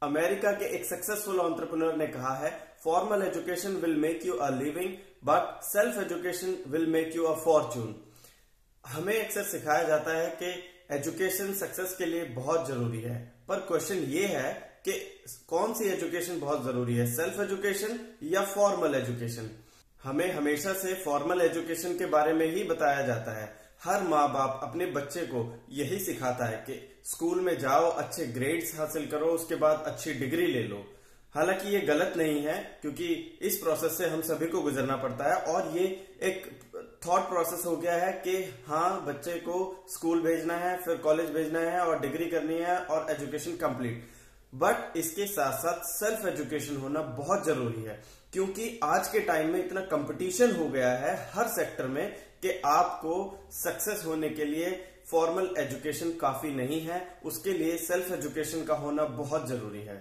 America के एक successful entrepreneur ने कहा है, formal education will make you a living but self education will make you a Fortune. हमें अक्सर सिखाया जाता है कि एजुकेशन सक्सेस के लिए बहुत जरूरी है, पर क्वेश्चन ये है कि कौन सी एजुकेशन बहुत जरूरी है, सेल्फ एजुकेशन या फॉर्मल एजुकेशन। हमें हमेशा से फॉर्मल एजुकेशन के बारे में ही बताया जाता है। हर माँ बाप अपने बच्चे को यही सिखाता है कि स्कूल में जाओ, अच्छे ग्रेड्स हासिल करो, उसके बाद अच्छी डिग्री ले लो। हालांकि ये गलत नहीं है, क्योंकि इस प्रोसेस से हम सभी को गुजरना पड़ता है और ये एक थॉट प्रोसेस हो गया है कि हाँ, बच्चे को स्कूल भेजना है, फिर कॉलेज भेजना है और डिग्री करनी है और एजुकेशन कंप्लीट। बट इसके साथ साथ सेल्फ एजुकेशन होना बहुत जरूरी है, क्योंकि आज के टाइम में इतना कंपटीशन हो गया है हर सेक्टर में कि आपको सक्सेस होने के लिए फॉर्मल एजुकेशन काफी नहीं है, उसके लिए सेल्फ एजुकेशन का होना बहुत जरूरी है।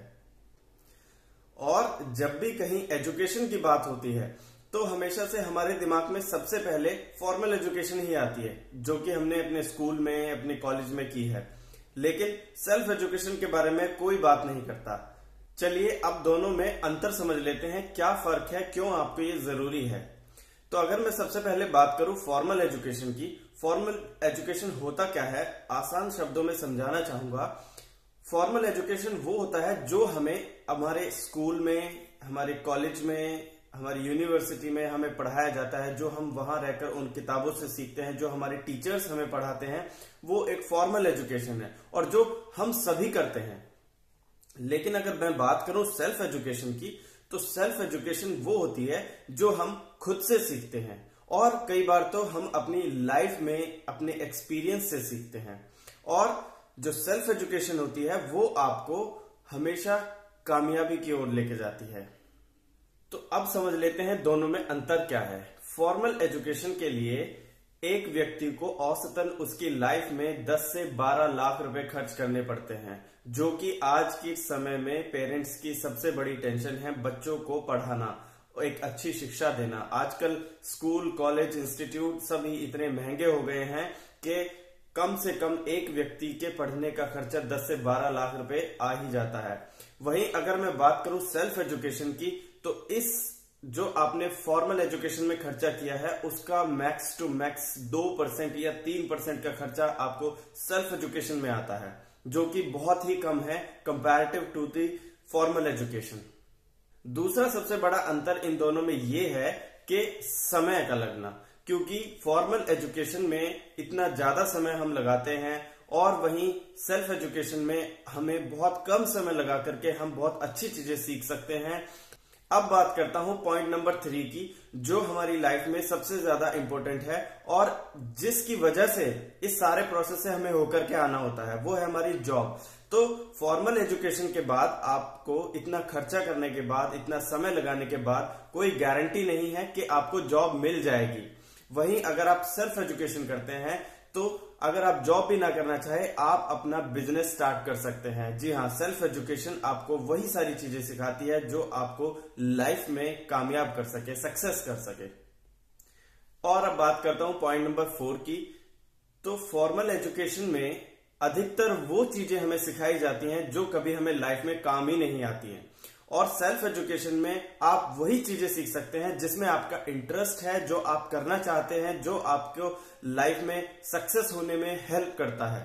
और जब भी कहीं एजुकेशन की बात होती है तो हमेशा से हमारे दिमाग में सबसे पहले फॉर्मल एजुकेशन ही आती है, जो कि हमने अपने स्कूल में, अपने कॉलेज में की है, लेकिन सेल्फ एजुकेशन के बारे में कोई बात नहीं करता। चलिए अब दोनों में अंतर समझ लेते हैं, क्या फर्क है, क्यों आपको ये जरूरी है। तो अगर मैं सबसे पहले बात करूं फॉर्मल एजुकेशन की, फॉर्मल एजुकेशन होता क्या है, आसान शब्दों में समझाना चाहूंगा। फॉर्मल एजुकेशन वो होता है जो हमें हमारे स्कूल में, हमारे कॉलेज में, हमारी यूनिवर्सिटी में हमें पढ़ाया जाता है, जो हम वहां रहकर उन किताबों से सीखते हैं, जो हमारे टीचर्स हमें पढ़ाते हैं, वो एक फॉर्मल एजुकेशन है और जो हम सभी करते हैं। लेकिन अगर मैं बात करूं सेल्फ एजुकेशन की, तो सेल्फ एजुकेशन वो होती है जो हम खुद से सीखते हैं और कई बार तो हम अपनी लाइफ में अपने एक्सपीरियंस से सीखते हैं। और जो सेल्फ एजुकेशन होती है वो आपको हमेशा कामयाबी की ओर लेके जाती है। तो अब समझ लेते हैं दोनों में अंतर क्या है। फॉर्मल एजुकेशन के लिए एक व्यक्ति को औसतन उसकी लाइफ में 10 से 12 लाख रुपए खर्च करने पड़ते हैं, जो कि आज के समय में पेरेंट्स की सबसे बड़ी टेंशन है, बच्चों को पढ़ाना, एक अच्छी शिक्षा देना। आजकल स्कूल, कॉलेज, इंस्टीट्यूट सभी इतने महंगे हो गए हैं कि कम से कम एक व्यक्ति के पढ़ने का खर्चा 10 से 12 लाख रुपए आ ही जाता है। वहीं अगर मैं बात करूं सेल्फ एजुकेशन की, तो इस जो आपने फॉर्मल एजुकेशन में खर्चा किया है उसका मैक्स टू मैक्स 2% या 3% का खर्चा आपको सेल्फ एजुकेशन में आता है, जो कि बहुत ही कम है comparative to the formal education. दूसरा सबसे बड़ा अंतर इन दोनों में ये है कि समय का लगना, क्योंकि फॉर्मल एजुकेशन में इतना ज्यादा समय हम लगाते हैं और वहीं सेल्फ एजुकेशन में हमें बहुत कम समय लगा करके हम बहुत अच्छी चीजें सीख सकते हैं। अब बात करता हूं पॉइंट नंबर 3 की, जो हमारी लाइफ में सबसे ज्यादा इंपॉर्टेंट है और जिसकी वजह से इस सारे प्रोसेस से हमें होकर के आना होता है, वो है हमारी जॉब। तो फॉर्मल एजुकेशन के बाद आपको इतना खर्चा करने के बाद, इतना समय लगाने के बाद कोई गारंटी नहीं है कि आपको जॉब मिल जाएगी। वहीं अगर आप सेल्फ एजुकेशन करते हैं तो अगर आप जॉब भी ना करना चाहे, आप अपना बिजनेस स्टार्ट कर सकते हैं। जी हाँ, सेल्फ एजुकेशन आपको वही सारी चीजें सिखाती है जो आपको लाइफ में कामयाब कर सके, सक्सेस कर सके। और अब बात करता हूं पॉइंट नंबर 4 की। तो फॉर्मल एजुकेशन में अधिकतर वो चीजें हमें सिखाई जाती हैं जो कभी हमें लाइफ में काम ही नहीं आती हैं, और सेल्फ एजुकेशन में आप वही चीजें सीख सकते हैं जिसमें आपका इंटरेस्ट है, जो आप करना चाहते हैं, जो आपको लाइफ में सक्सेस होने में हेल्प करता है।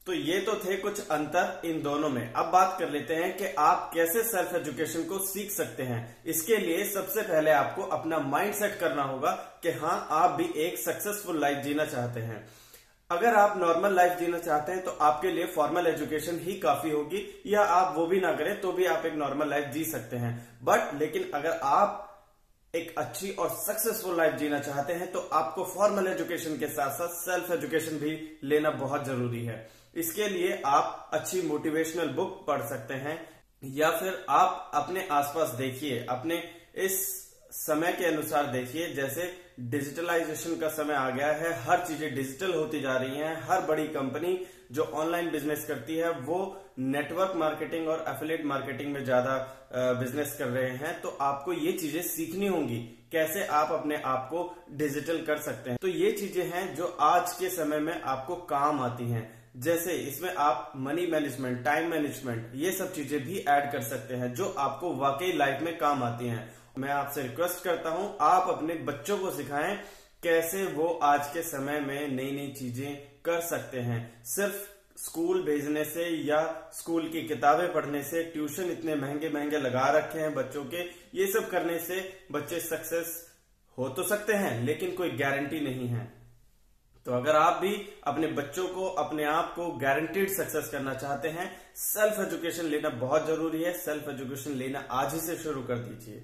तो ये तो थे कुछ अंतर इन दोनों में। अब बात कर लेते हैं कि आप कैसे सेल्फ एजुकेशन को सीख सकते हैं। इसके लिए सबसे पहले आपको अपना माइंड सेट करना होगा कि हाँ, आप भी एक सक्सेसफुल लाइफ जीना चाहते हैं। अगर आप नॉर्मल लाइफ जीना चाहते हैं तो आपके लिए फॉर्मल एजुकेशन ही काफी होगी, या आप वो भी ना करें तो भी आप एक नॉर्मल लाइफ जी सकते हैं। लेकिन अगर आप एक अच्छी और सक्सेसफुल लाइफ जीना चाहते हैं तो आपको फॉर्मल एजुकेशन के साथ साथ सेल्फ एजुकेशन भी लेना बहुत जरूरी है। इसके लिए आप अच्छी मोटिवेशनल बुक पढ़ सकते हैं, या फिर आप अपने आसपास देखिए, अपने इस समय के अनुसार देखिए। जैसे डिजिटलाइजेशन का समय आ गया है, हर चीजें डिजिटल होती जा रही हैं। हर बड़ी कंपनी जो ऑनलाइन बिजनेस करती है वो नेटवर्क मार्केटिंग और एफिलिएट मार्केटिंग में ज्यादा बिजनेस कर रहे हैं। तो आपको ये चीजें सीखनी होंगी, कैसे आप अपने आप को डिजिटल कर सकते हैं। तो ये चीजें हैं जो आज के समय में आपको काम आती हैं। जैसे इसमें आप मनी मैनेजमेंट, टाइम मैनेजमेंट, ये सब चीजें भी ऐड कर सकते हैं जो आपको वाकई लाइफ में काम आती हैं। मैं आपसे रिक्वेस्ट करता हूं आप अपने बच्चों को सिखाएं कैसे वो आज के समय में नई नई चीजें कर सकते हैं। सिर्फ स्कूल भेजने से या स्कूल की किताबें पढ़ने से, ट्यूशन इतने महंगे महंगे लगा रखे हैं बच्चों के, ये सब करने से बच्चे सक्सेस हो तो सकते हैं लेकिन कोई गारंटी नहीं है। तो अगर आप भी अपने बच्चों को, अपने आप को गारंटीड सक्सेस करना चाहते हैं, सेल्फ एजुकेशन लेना बहुत जरूरी है। सेल्फ एजुकेशन लेना आज ही से शुरू कर दीजिए।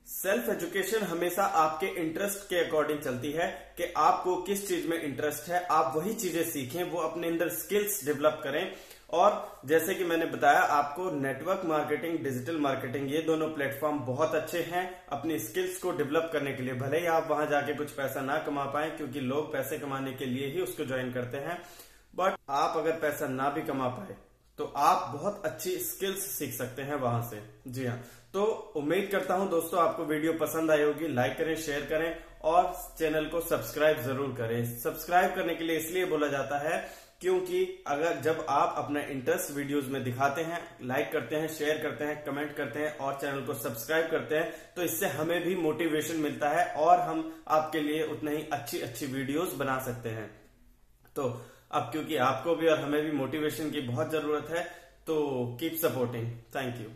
सेल्फ एजुकेशन हमेशा आपके इंटरेस्ट के अकॉर्डिंग चलती है कि आपको किस चीज में इंटरेस्ट है, आप वही चीजें सीखें, वो अपने अंदर स्किल्स डेवलप करें। और जैसे कि मैंने बताया आपको, नेटवर्क मार्केटिंग, डिजिटल मार्केटिंग, ये दोनों प्लेटफॉर्म बहुत अच्छे हैं अपनी स्किल्स को डेवलप करने के लिए। भले ही आप वहां जाके कुछ पैसा ना कमा पाए, क्योंकि लोग पैसे कमाने के लिए ही उसको ज्वाइन करते हैं, बट आप अगर पैसा ना भी कमा पाए तो आप बहुत अच्छी स्किल्स सीख सकते हैं वहां से। जी हाँ, तो उम्मीद करता हूं दोस्तों आपको वीडियो पसंद आई होगी। लाइक करें, शेयर करें और चैनल को सब्सक्राइब जरूर करें। सब्सक्राइब करने के लिए इसलिए बोला जाता है क्योंकि अगर जब आप अपना इंटरेस्ट वीडियोस में दिखाते हैं, लाइक करते हैं, शेयर करते हैं, कमेंट करते हैं और चैनल को सब्सक्राइब करते हैं, तो इससे हमें भी मोटिवेशन मिलता है और हम आपके लिए उतना ही अच्छी अच्छी वीडियोस बना सकते हैं। तो अब क्योंकि आपको भी और हमें भी मोटिवेशन की बहुत जरूरत है, तो कीप सपोर्टिंग। Thank you.